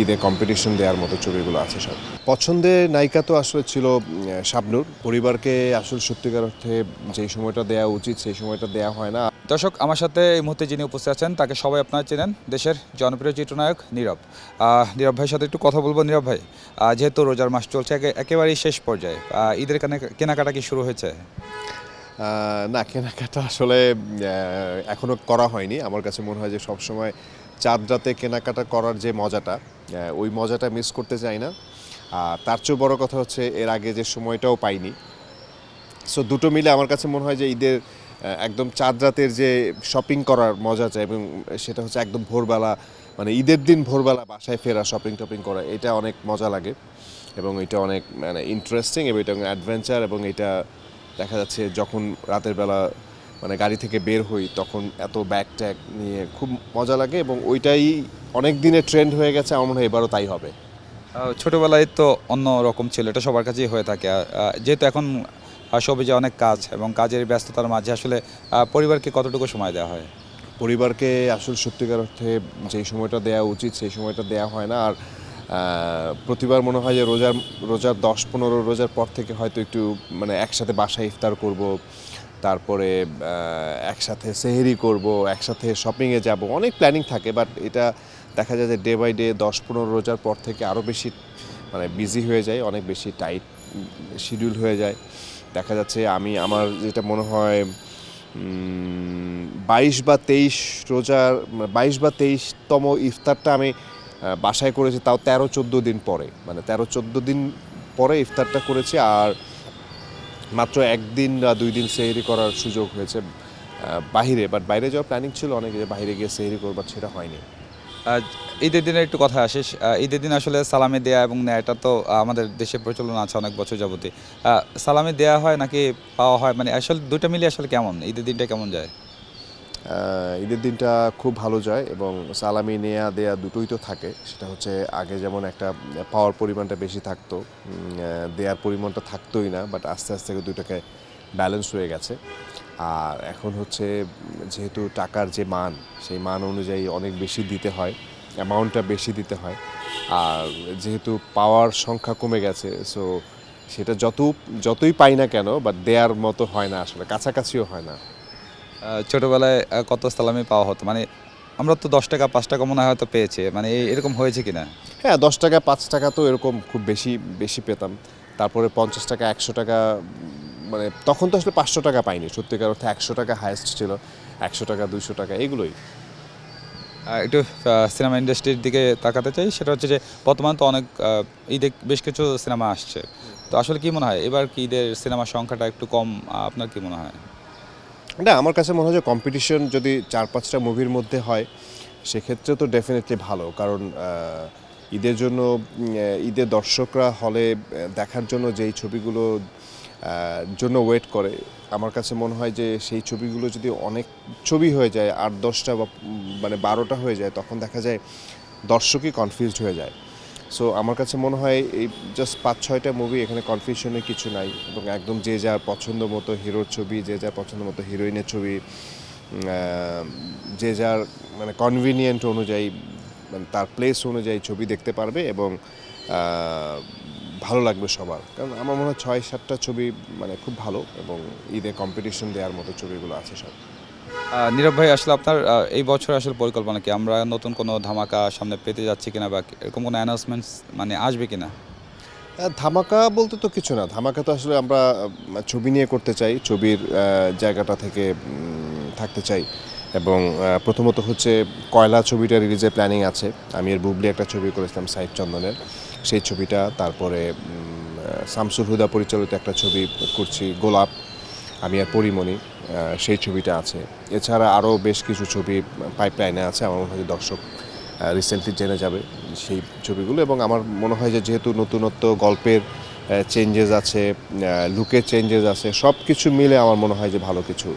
ঈদে কম্পিটিশন দেওয়ার মতো ছবিগুলো আছে সব। পছন্দের নায়িকা তো আসলে ছিল শাবনূর। পরিবারকে আসলে সত্যিকার অর্থে যেই সময়টা দেওয়া উচিত সেই সময়টা দেওয়া হয় না। দর্শক, আমার সাথে এই মুহূর্তে যিনি উপস্থিত আছেন তাকে সবাই আপনারা চেনেন, দেশের জনপ্রিয় চিত্রনায়ক নীরব। নীরব ভাইয়ের সাথে একটু কথা বলবো। নীরব ভাই, যেহেতু রোজার মাস চলছে একেবারেই শেষ পর্যায়ে, ঈদের কেনাকাটা কি শুরু হয়েছে? না, কেনাকাটা আসলে এখনও করা হয়নি। আমার কাছে মনে হয় যে সবসময় চাঁদ রাতে কেনাকাটা করার যে মজাটা, ওই মজাটা মিস করতে চাই না। আর তার চেয়েও বড় কথা হচ্ছে এর আগে যে সময়টাও পাইনি। সো দুটো মিলে আমার কাছে মনে হয় যে ঈদের একদম চাঁদ রাতের যে শপিং করার মজাটা, এবং সেটা হচ্ছে একদম ভোরবেলা, মানে ঈদের দিন ভোরবেলা বাসায় ফেরা, শপিং টপিং করা, এটা অনেক মজা লাগে এবং এটা অনেক মানে ইন্টারেস্টিং এবং এটা অ্যাডভেঞ্চার। এবং এটা দেখা যাচ্ছে যখন রাতের বেলা মানে গাড়ি থেকে বের হই তখন এত ব্যাগ ট্যাগ নিয়ে খুব মজা লাগে এবং ওইটাই অনেক দিনের ট্রেন্ড হয়ে গেছে। আমার মনে হয় এবারও তাই হবে। ছোটোবেলায় তো অন্য রকম ছিল, এটা সবার কাছেই হয়ে থাকে। যেহেতু এখন সবে যে অনেক কাজ এবং কাজের ব্যস্ততার মাঝে আসলে পরিবারকে কতটুকু সময় দেওয়া হয়? পরিবারকে আসলে সত্যিকার অর্থে যেই সময়টা দেওয়া উচিত সেই সময়টা দেওয়া হয় না। আর প্রতিবার মনে হয় যে রোজার 10-15 রোজার পর থেকে হয়তো একটু মানে একসাথে বাসায় ইফতার করব, তারপরে একসাথে সেহরি করব, একসাথে শপিংয়ে যাব, অনেক প্ল্যানিং থাকে। বাট এটা দেখা যায় যে ডে বাই ডে 10-15 রোজার পর থেকে আরও বেশি মানে বিজি হয়ে যায়, অনেক বেশি টাইট শিডিউল হয়ে যায়। দেখা যাচ্ছে আমার যেটা মনে হয় 22 বা 23 রোজার 22 বা 23তম ইফতারটা আমি বাসায় করেছি, তাও 13-14 দিন পরে, মানে 13-14 দিন পরে ইফতারটা করেছি। আর মাত্র একদিন বা 2 দিন সেহরি করার সুযোগ হয়েছে বাহিরে। বাট বাইরে যাওয়ার প্ল্যানিং ছিল অনেক, যে বাইরে গিয়ে সেহরি করবার, সেটা হয়নি। আহ, ঈদের দিনে একটু কথা আসে। ঈদের দিন আসলে সালামি দেয়া এবং নেয়া, এটা তো আমাদের দেশে প্রচলন আছে অনেক বছর যাবতই। সালামি দেয়া হয় নাকি পাওয়া হয়, মানে আসলে দুইটা মিলিয়ে আসলে কেমন ঈদের দিনটা কেমন যায়? ঈদের দিনটা খুব ভালো যায় এবং সালামি নেয়া দেয়া দুটোই তো থাকে। সেটা হচ্ছে আগে যেমন একটা পাওয়ার পরিমাণটা বেশি থাকতো, দেয়ার পরিমাণটা থাকতোই না, বাট আস্তে আস্তে দুটোকে ব্যালেন্স হয়ে গেছে। আর এখন হচ্ছে যেহেতু টাকার যে মান, সেই মান অনুযায়ী অনেক বেশি দিতে হয়, অ্যামাউন্টটা বেশি দিতে হয়। আর যেহেতু পাওয়ার সংখ্যা কমে গেছে, সো সেটা যতই পাই না কেন, বাট দেয়ার মতো হয় না, আসলে কাছাকাছিও হয় না। ছোটবেলায় কত সালামি পাওয়া হতো, মানে আমরা তো 10 টাকা 5 টাকা মনে হয় হয়তো পেয়েছি, মানে এরকম হয়েছে কিনা? হ্যাঁ, 10 টাকা 5 টাকা তো এরকম খুব বেশি বেশি পেতাম। তারপরে 50 টাকা 100 টাকা, মানে তখন তো আসলে 500 টাকা পাইনি, সত্যিকার অর্থে 100 টাকা হায়েস্ট ছিল। 100 টাকা 200 টাকা এগুলোই। একটু সিনেমা ইন্ডাস্ট্রির দিকে তাকাতে চাই। সেটা হচ্ছে যে বর্তমানে তো অনেক ঈদে বেশ কিছু সিনেমা আসছে। তো আসলে কি মনে হয় এবার কি ঈদের সিনেমার সংখ্যাটা একটু কম? আপনার কি মনে হয়? না, আমার কাছে মনে হয় যে কম্পিটিশন যদি 4-5টা মুভির মধ্যে হয় সেক্ষেত্রে তো ডেফিনেটলি ভালো। কারণ ঈদের জন্য ঈদে দর্শকরা হলে দেখার জন্য যেই ছবিগুলো জন্য ওয়েট করে, আমার কাছে মনে হয় যে সেই ছবিগুলো যদি অনেক ছবি হয়ে যায়, 8-10টা বা মানে 12টা হয়ে যায়, তখন দেখা যায় দর্শকই কনফিউজড হয়ে যায়। সো আমার কাছে মনে হয় এই জাস্ট 5-6টা মুভি, এখানে কনফিউশনের কিছু নাই এবং একদম যে যার পছন্দ মতো হিরোর ছবি, যে যার পছন্দ মতো হিরোইনের ছবি, যে যার মানে কনভিনিয়েন্ট অনুযায়ী, মানে তার প্লেস অনুযায়ী ছবি দেখতে পারবে এবং ভালো লাগবে সবার। কারণ আমার মনে হয় 6-7টা ছবি মানে খুব ভালো এবং ঈদে কম্পিটিশন দেওয়ার মতো ছবিগুলো আছে সব। নীরব ভাই, আসলে আপনার এই বছর আসলে পরিকল্পনা কি? আমরা নতুন কোনো ধামাকা সামনে পেতে যাচ্ছি কিনা, বা এরকম কোনো অ্যানাউন্সমেন্টস মানে আসবে কিনা? ধামাকা বলতে তো কিছু না। ধামাকা তো আসলে আমরা ছবি নিয়ে করতে চাই, ছবির জায়গাটা থেকে থাকতে চাই। এবং প্রথমত হচ্ছে কয়লা ছবিটা রিলিজের প্ল্যানিং আছে। আমি এর বুবলি একটা ছবি করেছিলাম সাইফ চন্দনের, সেই ছবিটা। তারপরে শামসুল হুদা পরিচালিত একটা ছবি করছি, গোলাপ, আমি আর পরিমণি, সেই ছবিটা আছে। এছাড়া আরও বেশ কিছু ছবি পাইপলাইনে আছে। আমার মনে হয় দর্শক রিসেন্টলি জেনে যাবে সেই ছবিগুলো। এবং আমার মনে হয় যে যেহেতু নতুনত্ব গল্পের চেঞ্জেস আছে, লুকের চেঞ্জেস আছে, সব কিছু মিলে আমার মনে হয় যে ভালো কিছু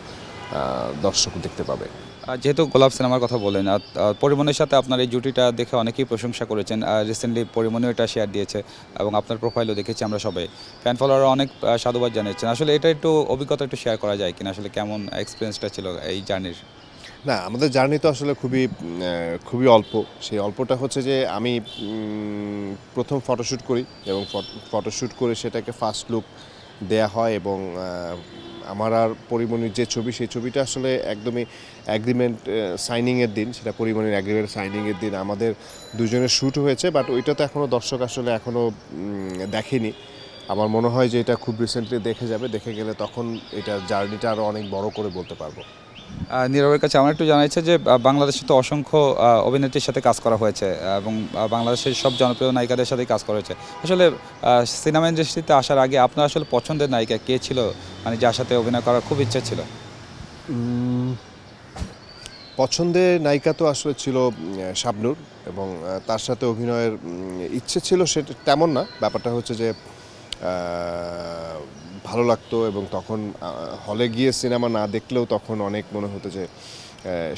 দর্শক দেখতে পাবে। যেহেতু গোলাপ সিনেমার কথা বললেন, পরিমণের সাথে আপনার এই জুটিটা দেখে অনেকেই প্রশংসা করেছেন। রিসেন্টলি পরিমণিও এটা শেয়ার দিয়েছে এবং আপনার প্রোফাইলও দেখেছি আমরা সবাই। ফ্যান ফলোয়াররা অনেক সাধুবাদ জানিয়েছেন। আসলে এটা একটু অভিজ্ঞতা একটু শেয়ার করা যায় কিনা, আসলে কেমন এক্সপিরিয়েন্সটা ছিল এই জার্নির? না, আমাদের জার্নি তো আসলে খুবই অল্প। সেই অল্পটা হচ্ছে যে আমি প্রথম ফটোশ্যুট করি এবং ফটোশ্যুট করে সেটাকে ফার্স্ট লুক দেয়া হয় এবং আমার আর পরিমণির যে ছবি, সেই ছবিটা আসলে একদমই অ্যাগ্রিমেন্ট সাইনিংয়ের দিন, সেটা পরিমণির অ্যাগ্রিমেন্ট সাইনিংয়ের দিন আমাদের দুজনের শ্যুট হয়েছে। বাট ওইটা তো এখনও দর্শক আসলে এখনও দেখেনি। আমার মনে হয় যে এটা খুব রিসেন্টলি দেখে যাবে। দেখে গেলে তখন এটা জার্নিটা আরও অনেক বড় করে বলতে পারবো। নীরবের কাছে আমার একটু জানা ইচ্ছে যে বাংলাদেশে তো অসংখ্য অভিনেত্রীর সাথে কাজ করা হয়েছে এবং বাংলাদেশের সব জনপ্রিয় নায়িকাদের সাথেই কাজ করা হয়েছে। আসলে সিনেমা ইন্ডাস্ট্রিতে আসার আগে আপনার আসলে পছন্দের নায়িকা কে ছিল, মানে যার সাথে অভিনয় করার খুব ইচ্ছে ছিল? পছন্দের নায়িকা তো আসলে ছিল শাবনূর এবং তার সাথে অভিনয়ের ইচ্ছে ছিল সেটা তেমন না। ব্যাপারটা হচ্ছে যে ভালো লাগতো এবং তখন হলে গিয়ে সিনেমা না দেখলেও তখন অনেক মনে হতো যে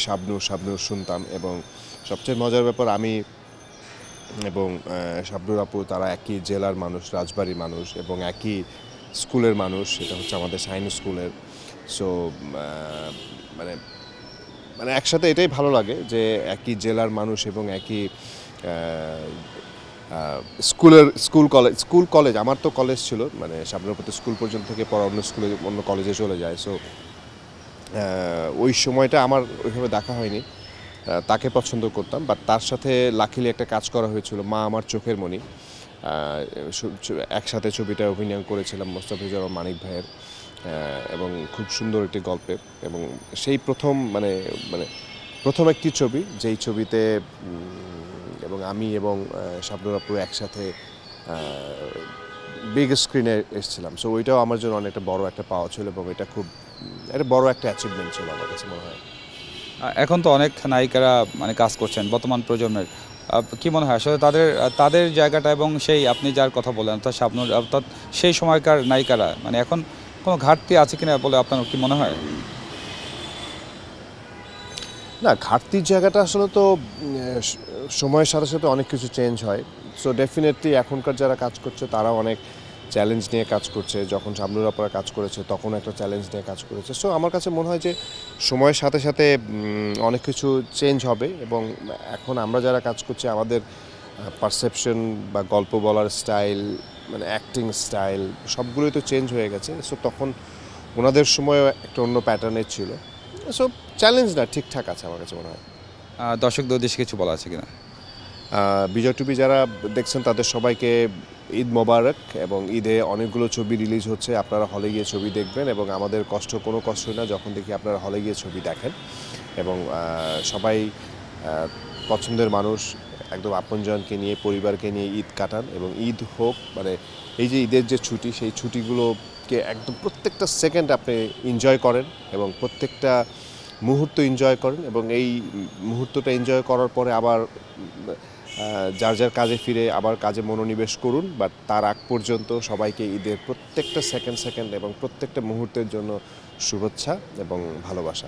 শাবনূর শুনতাম এবং সবচেয়ে মজার ব্যাপার আমি এবং শাবনূর আপু তারা একই জেলার মানুষ, রাজবাড়ির মানুষ এবং একই স্কুলের মানুষ, সেটা হচ্ছে আমাদের শাহিন স্কুলের। সো মানে মানে একসাথে এটাই ভালো লাগে যে একই জেলার মানুষ এবং একই স্কুল কলেজ আমার তো কলেজ ছিল, মানে শাবনূরপতি স্কুল পর্যন্ত থেকে পর অন্য কলেজে চলে যায়। সো ওই সময়টা আমার ওইভাবে দেখা হয়নি। তাকে পছন্দ করতাম, বাট তার সাথে লাকিলি একটা কাজ করা হয়েছিল, মা আমার চোখের মণি। একসাথে ছবিটা অভিনয় করেছিলাম মোস্তাফিজুর রহমান মানিক ভাইয়ের এবং খুব সুন্দর একটি গল্পে এবং সেই প্রথম মানে মানে প্রথম একটি ছবি যেই ছবিতে এবং আমি এবং শাবনূর আপু একসাথে বিগ স্ক্রিনে এসেছিলাম। সো ওইটাও আমার জন্য অনেকটা বড় একটা পাওয়া ছিল এবং এটা খুব একটা বড় একটা অ্যাচিভমেন্ট ছিল আমার কাছে মনে হয়। এখন তো অনেক নায়িকারা মানে কাজ করছেন বর্তমান প্রজন্মের, কি মনে হয় আসলে তাদের জায়গাটা এবং সেই আপনি যার কথা বলেন অর্থাৎ শাবনূর, অর্থাৎ সেই সময়কার নায়িকারা মানে এখন কোনো ঘাটতি আছে কিনা বলে আপনার কি মনে হয়? না, ঘাটতির জায়গাটা আসলে তো সময়ের সাথে সাথে অনেক কিছু চেঞ্জ হয়। সো ডেফিনেটলি এখনকার যারা কাজ করছে তারাও অনেক চ্যালেঞ্জ নিয়ে কাজ করছে। যখন শাবনূর আপারা কাজ করেছে তখন একটা চ্যালেঞ্জ নিয়ে কাজ করেছে। সো আমার কাছে মনে হয় যে সময়ের সাথে সাথে অনেক কিছু চেঞ্জ হবে এবং এখন আমরা যারা কাজ করছি আমাদের পারসেপশন বা গল্প বলার স্টাইল, মানে অ্যাক্টিং স্টাইল সবগুলোই তো চেঞ্জ হয়ে গেছে। সো তখন ওনাদের সময়ও একটা অন্য প্যাটার্নের ছিল। সো চ্যালেঞ্জ না, ঠিকঠাক আছে আমার কাছে মনে হয়। দর্শকদের উদ্দেশ্যে কিছু বলা আছে কিনা? বিজয় টিভি যারা দেখছেন তাদের সবাইকে ঈদ মোবারক এবং ঈদে অনেকগুলো ছবি রিলিজ হচ্ছে, আপনারা হলে গিয়ে ছবি দেখবেন এবং আমাদের কোনো কষ্টই না যখন দেখি আপনারা হলে গিয়ে ছবি দেখেন এবং সবাই পছন্দের মানুষ একদম আপনজনকে নিয়ে পরিবারকে নিয়ে ঈদ কাটান এবং ঈদ হোক মানে এই যে ঈদের যে ছুটি সেই ছুটিগুলোকে একদম প্রত্যেকটা সেকেন্ড আপনি এনজয় করেন এবং প্রত্যেকটা মুহূর্ত এনজয় করেন এবং এই মুহূর্তটা এনজয় করার পরে আবার যার যার কাজে ফিরে আবার কাজে মনোনিবেশ করুন। বাট তার আগ পর্যন্ত সবাইকে ঈদের প্রত্যেকটা সেকেন্ড এবং প্রত্যেকটা মুহূর্তের জন্য শুভেচ্ছা এবং ভালোবাসা।